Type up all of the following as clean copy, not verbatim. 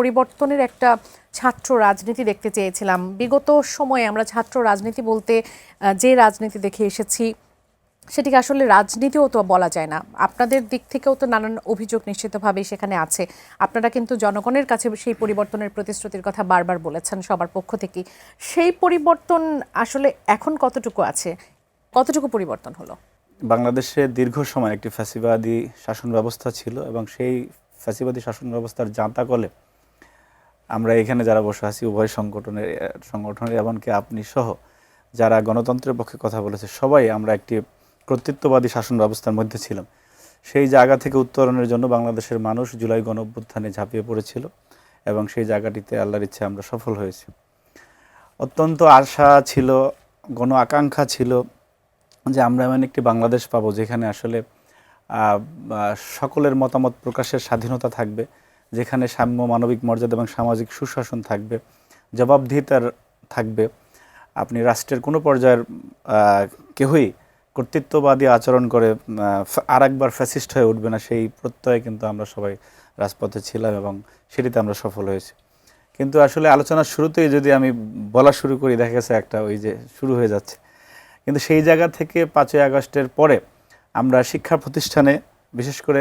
পরিবর্তনের একটা ছাত্র রাজনীতি দেখতে চেয়েছিলাম। বিগত সময়ে আমরা ছাত্র রাজনীতি বলতে যে রাজনীতি দেখে এসেছি সেটিকে আসলে রাজনীতিও তো বলা যায় না। আপনাদের দিক থেকেও তো নানান অভিযোগ নিশ্চিতভাবেই সেখানে আছে। আপনারা কিন্তু জনগণের কাছে সেই পরিবর্তনের প্রতিশ্রুতির কথা বারবার বলেছেন সবার পক্ষ থেকেই। সেই পরিবর্তন আসলে এখন কতটুকু আছে, কতটুকু পরিবর্তন হলো? বাংলাদেশে দীর্ঘ সময় একটি ফ্যাসিবাদী শাসন ব্যবস্থা ছিল এবং সেই ফ্যাসিবাদী শাসন ব্যবস্থার জাঁতাকলে আমরা এখানে যারা বসে আছি উভয় সংগঠনের এমনকি আপনি সহ যারা গণতন্ত্রের পক্ষে কথা বলেছে সবাই আমরা একটি কর্তৃত্ববাদী শাসন ব্যবস্থার মধ্যে ছিলাম। সেই জায়গা থেকে উত্তরণের জন্য বাংলাদেশের মানুষ জুলাই গণঅভ্যুত্থানে ঝাঁপিয়ে পড়েছিল এবং সেই জায়গাটিতে আল্লাহর ইচ্ছে আমরা সফল হয়েছি। অত্যন্ত আশা ছিল, গণ আকাঙ্ক্ষা ছিল যে আমরা এমন একটি বাংলাদেশ পাবো যেখানে আসলে সকলের মতামত প্রকাশের স্বাধীনতা থাকবে, যেখানে সাম্য, মানবিক মর্যাদা এবং সামাজিক সুশাসন থাকবে, জবাবদিহিতার থাকবে। আপনি রাষ্ট্রের কোনো পর্যায়ের কেউই কর্তৃত্ববাদী আচরণ করে আর একবার ফ্যাসিস্ট হয়ে উঠবে না, সেই প্রত্যয়ে কিন্তু আমরা সবাই রাজপথে ছিলাম এবং সেটিতে আমরা সফল হয়েছি। কিন্তু আসলে আলোচনার শুরুতেই যদি আমি বলা শুরু করি, দেখা গেছে একটা ওই যে শুরু হয়ে যাচ্ছে। কিন্তু সেই জায়গা থেকে 5ই আগস্টের পরে আমরা শিক্ষা প্রতিষ্ঠানে, বিশেষ করে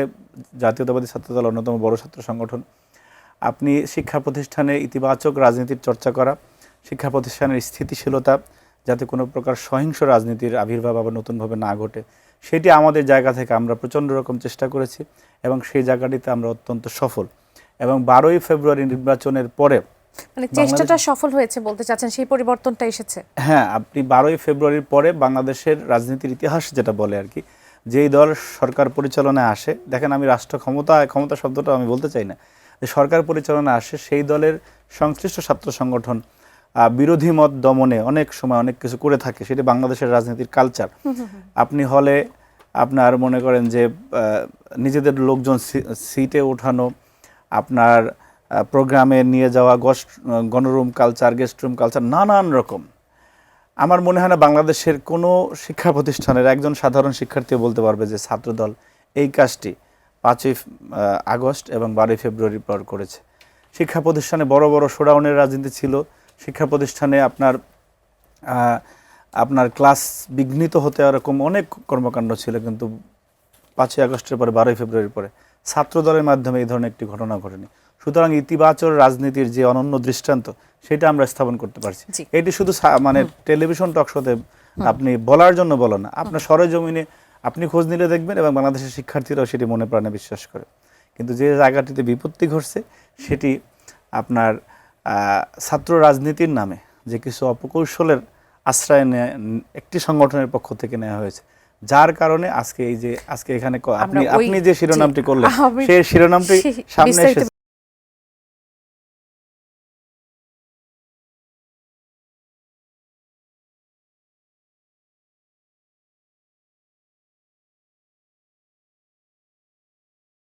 জাতীয়তাবাদী ছাত্রদল অন্যতম বড় ছাত্র সংগঠন, আপনি শিক্ষা প্রতিষ্ঠানে ইতিবাচক রাজনীতির চর্চা করা, শিক্ষা প্রতিষ্ঠানের স্থিতিশীলতা, যাতে কোনো প্রকার সহিংস রাজনীতির আবির্ভাব আবার নতুনভাবে না ঘটে, সেটি আমাদের জায়গা থেকে আমরা প্রচণ্ড রকম চেষ্টা করেছি এবং সেই জায়গাটিতে আমরা অত্যন্ত সফল। এবং 12ই ফেব্রুয়ারি নির্বাচনের পরে মানে চেষ্টাটা সফল হয়েছে বলতে চাচ্ছেন, সেই পরিবর্তনটা এসেছে। হ্যাঁ, আপনি 12ই ফেব্রুয়ারির পরে বাংলাদেশের রাজনীতির ইতিহাস যেটা বলে আর কি, যেই দল সরকার পরিচালনায় আসে, দেখেন আমি রাষ্ট্র ক্ষমতা শব্দটা আমি বলতে চাই না, যে সরকার পরিচালনায় আসে সেই দলের সংশ্লিষ্ট ছাত্র সংগঠন বিরোধী মত দমনে অনেক সময় অনেক কিছু করে থাকে, সেটি বাংলাদেশের রাজনীতির কালচার। আপনি হলে আপনার মনে করেন যে নিজেদের লোকজন সিটে ওঠানো, আপনার প্রোগ্রামে নিয়ে যাওয়া গণরুম কালচার, গেস্ট রুম কালচার, নানান রকম। আমার মনে হয় না বাংলাদেশের কোনো শিক্ষা প্রতিষ্ঠানের একজন সাধারণ শিক্ষার্থী বলতে পারবে যে ছাত্রদল এই কাজটি 5ই আগস্ট এবং 12ই ফেব্রুয়ারির পর করেছে। শিক্ষা প্রতিষ্ঠানে বড় বড় শোডাউনের রাজনীতি ছিল, শিক্ষা প্রতিষ্ঠানে আপনার ক্লাস বিঘ্নিত হতে এরকম অনেক কর্মকাণ্ড ছিল, কিন্তু 5ই আগস্টের পরে 12ই ফেব্রুয়ারির পরে ছাত্রদলের মাধ্যমে এই ধরনের একটি ঘটনা ঘটেনি। সুতরাং ইতিবাচক রাজনীতির যে অনন্য দৃষ্টান্ত, সেটা আমরা স্থাপন করতে পারছি। এটি শুধু মানে টেলিভিশন টক শোতে আপনি বলার জন্য বলো না, আপনার সরেজমিনে আপনি খোঁজ নিলে দেখবেন এবং বাংলাদেশের শিক্ষার্থীরাও সেটি মনে প্রাণে বিশ্বাস করে। কিন্তু যে জায়গাটিতে বিপত্তি ঘটছে সেটি আপনার ছাত্র রাজনীতির নামে যে কিছু অপকৌশলের আশ্রয় একটি সংগঠনের পক্ষ থেকে নেওয়া হয়েছে, যার কারণে আজকে এই যে আজকে এখানে আপনি যে শিরোনামটি করলেন সেই শিরোনামটি সামনে এসেছে।